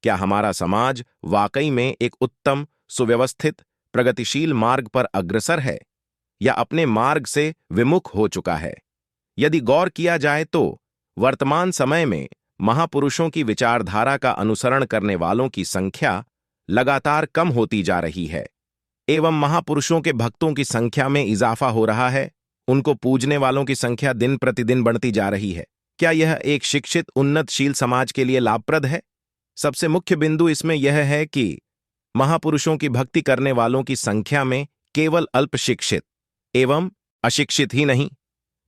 क्या हमारा समाज वाकई में एक उत्तम, सुव्यवस्थित, प्रगतिशील मार्ग पर अग्रसर है या अपने मार्ग से विमुख हो चुका है? यदि गौर किया जाए तो वर्तमान समय में महापुरुषों की विचारधारा का अनुसरण करने वालों की संख्या लगातार कम होती जा रही है एवं महापुरुषों के भक्तों की संख्या में इजाफा हो रहा है। उनको पूजने वालों की संख्या दिन प्रतिदिन बढ़ती जा रही है। क्या यह एक शिक्षित, उन्नतशील समाज के लिए लाभप्रद है? सबसे मुख्य बिंदु इसमें यह है कि महापुरुषों की भक्ति करने वालों की संख्या में केवल अल्प शिक्षित एवं अशिक्षित ही नहीं,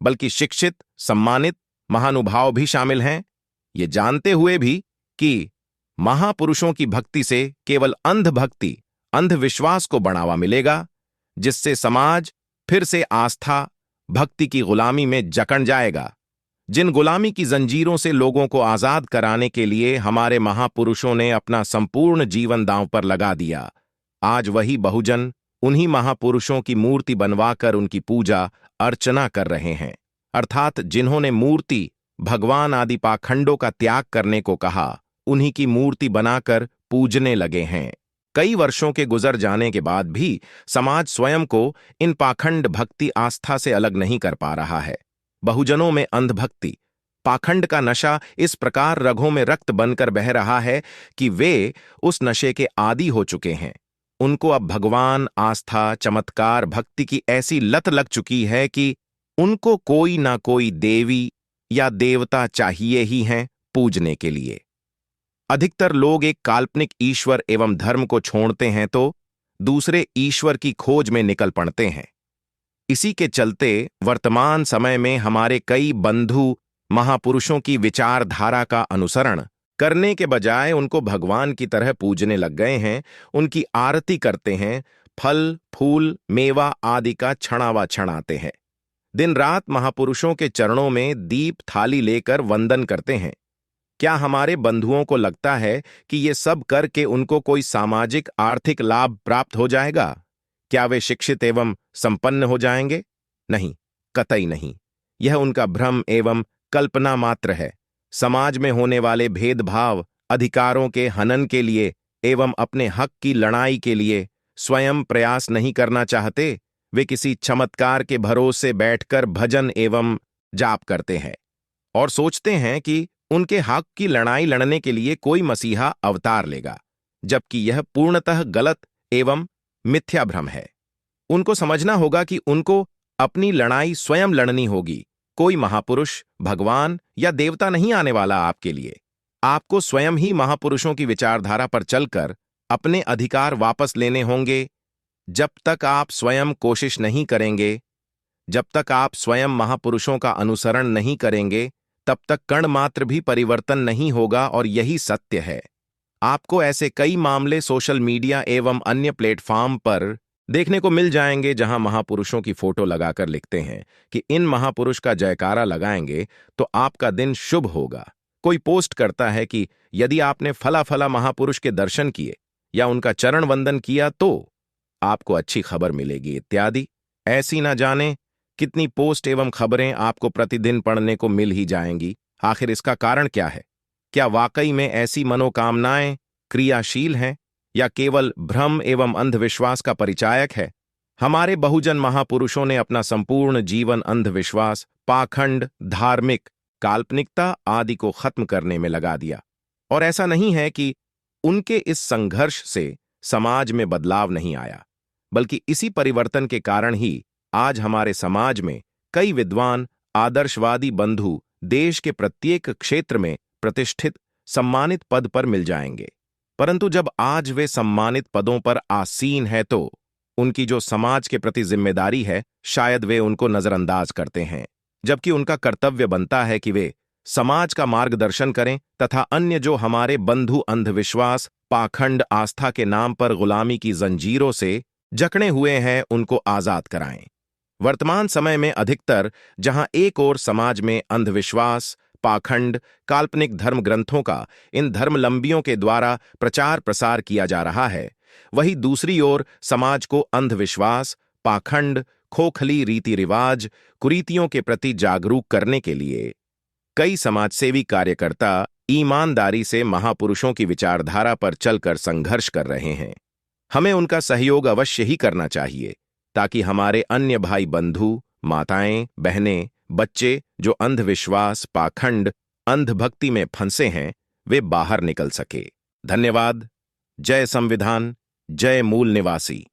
बल्कि शिक्षित, सम्मानित महानुभाव भी शामिल हैं। ये जानते हुए भी कि महापुरुषों की भक्ति से केवल अंधभक्ति, अंधविश्वास को बढ़ावा मिलेगा, जिससे समाज फिर से आस्था, भक्ति की गुलामी में जकड़ जाएगा। जिन गुलामी की जंजीरों से लोगों को आजाद कराने के लिए हमारे महापुरुषों ने अपना संपूर्ण जीवन दांव पर लगा दिया, आज वही बहुजन उन्हीं महापुरुषों की मूर्ति बनवाकर उनकी पूजा अर्चना कर रहे हैं। अर्थात जिन्होंने मूर्ति, भगवान आदि पाखंडों का त्याग करने को कहा, उन्हीं की मूर्ति बनाकर पूजने लगे हैं। कई वर्षों के गुजर जाने के बाद भी समाज स्वयं को इन पाखंड भक्ति आस्था से अलग नहीं कर पा रहा है। बहुजनों में अंधभक्ति, पाखंड का नशा इस प्रकार रगों में रक्त बनकर बह रहा है कि वे उस नशे के आदी हो चुके हैं। उनको अब भगवान, आस्था, चमत्कार, भक्ति की ऐसी लत लग चुकी है कि उनको कोई ना कोई देवी या देवता चाहिए ही हैं पूजने के लिए। अधिकतर लोग एक काल्पनिक ईश्वर एवं धर्म को छोड़ते हैं तो दूसरे ईश्वर की खोज में निकल पड़ते हैं। इसी के चलते वर्तमान समय में हमारे कई बंधु महापुरुषों की विचारधारा का अनुसरण करने के बजाय उनको भगवान की तरह पूजने लग गए हैं, उनकी आरती करते हैं, फल, फूल, मेवा आदि का छणावा छणाते हैं। दिन रात महापुरुषों के चरणों में दीप थाली लेकर वंदन करते हैं। क्या हमारे बंधुओं को लगता है कि ये सब करके उनको कोई सामाजिक, आर्थिक लाभ प्राप्त हो जाएगा? क्या वे शिक्षित एवं संपन्न हो जाएंगे? नहीं, कतई नहीं। यह उनका भ्रम एवं कल्पना मात्र है। समाज में होने वाले भेदभाव, अधिकारों के हनन के लिए एवं अपने हक की लड़ाई के लिए स्वयं प्रयास नहीं करना चाहते। वे किसी चमत्कार के भरोसे बैठकर भजन एवं जाप करते हैं और सोचते हैं कि उनके हक की लड़ाई लड़ने के लिए कोई मसीहा अवतार लेगा, जबकि यह पूर्णतः गलत एवं मिथ्या भ्रम है। उनको समझना होगा कि उनको अपनी लड़ाई स्वयं लड़नी होगी। कोई महापुरुष, भगवान या देवता नहीं आने वाला आपके लिए। आपको स्वयं ही महापुरुषों की विचारधारा पर चलकर अपने अधिकार वापस लेने होंगे। जब तक आप स्वयं कोशिश नहीं करेंगे, जब तक आप स्वयं महापुरुषों का अनुसरण नहीं करेंगे, तब तक कण मात्र भी परिवर्तन नहीं होगा। और यही सत्य है। आपको ऐसे कई मामले सोशल मीडिया एवं अन्य प्लेटफॉर्म पर देखने को मिल जाएंगे जहां महापुरुषों की फोटो लगाकर लिखते हैं कि इन महापुरुष का जयकारा लगाएंगे तो आपका दिन शुभ होगा। कोई पोस्ट करता है कि यदि आपने फला फला महापुरुष के दर्शन किए या उनका चरण वंदन किया तो आपको अच्छी खबर मिलेगी इत्यादि। ऐसी ना जाने कितनी पोस्ट एवं खबरें आपको प्रतिदिन पढ़ने को मिल ही जाएंगी। आखिर इसका कारण क्या है? क्या वाकई में ऐसी मनोकामनाएं क्रियाशील हैं या केवल भ्रम एवं अंधविश्वास का परिचायक है? हमारे बहुजन महापुरुषों ने अपना संपूर्ण जीवन अंधविश्वास, पाखंड, धार्मिक काल्पनिकता आदि को खत्म करने में लगा दिया। और ऐसा नहीं है कि उनके इस संघर्ष से समाज में बदलाव नहीं आया, बल्कि इसी परिवर्तन के कारण ही आज हमारे समाज में कई विद्वान, आदर्शवादी बंधु देश के प्रत्येक क्षेत्र में प्रतिष्ठित, सम्मानित पद पर मिल जाएंगे। परंतु जब आज वे सम्मानित पदों पर आसीन हैं तो उनकी जो समाज के प्रति जिम्मेदारी है, शायद वे उनको नजरअंदाज करते हैं, जबकि उनका कर्तव्य बनता है कि वे समाज का मार्गदर्शन करें तथा अन्य जो हमारे बंधु अंधविश्वास, पाखंड, आस्था के नाम पर गुलामी की जंजीरों से जकड़े हुए हैं, उनको आजाद कराएं। वर्तमान समय में अधिकतर जहां एक ओर समाज में अंधविश्वास, पाखंड, काल्पनिक धर्म ग्रंथों का इन धर्मलंबियों के द्वारा प्रचार प्रसार किया जा रहा है, वहीं दूसरी ओर समाज को अंधविश्वास, पाखंड, खोखली रीति रिवाज, कुरीतियों के प्रति जागरूक करने के लिए कई समाजसेवी कार्यकर्ता ईमानदारी से महापुरुषों की विचारधारा पर चलकर संघर्ष कर रहे हैं। हमें उनका सहयोग अवश्य ही करना चाहिए ताकि हमारे अन्य भाई बंधु, माताएं, बहनें, बच्चे जो अंधविश्वास, पाखंड, अंधभक्ति में फंसे हैं, वे बाहर निकल सके। धन्यवाद। जय संविधान, जय मूल निवासी।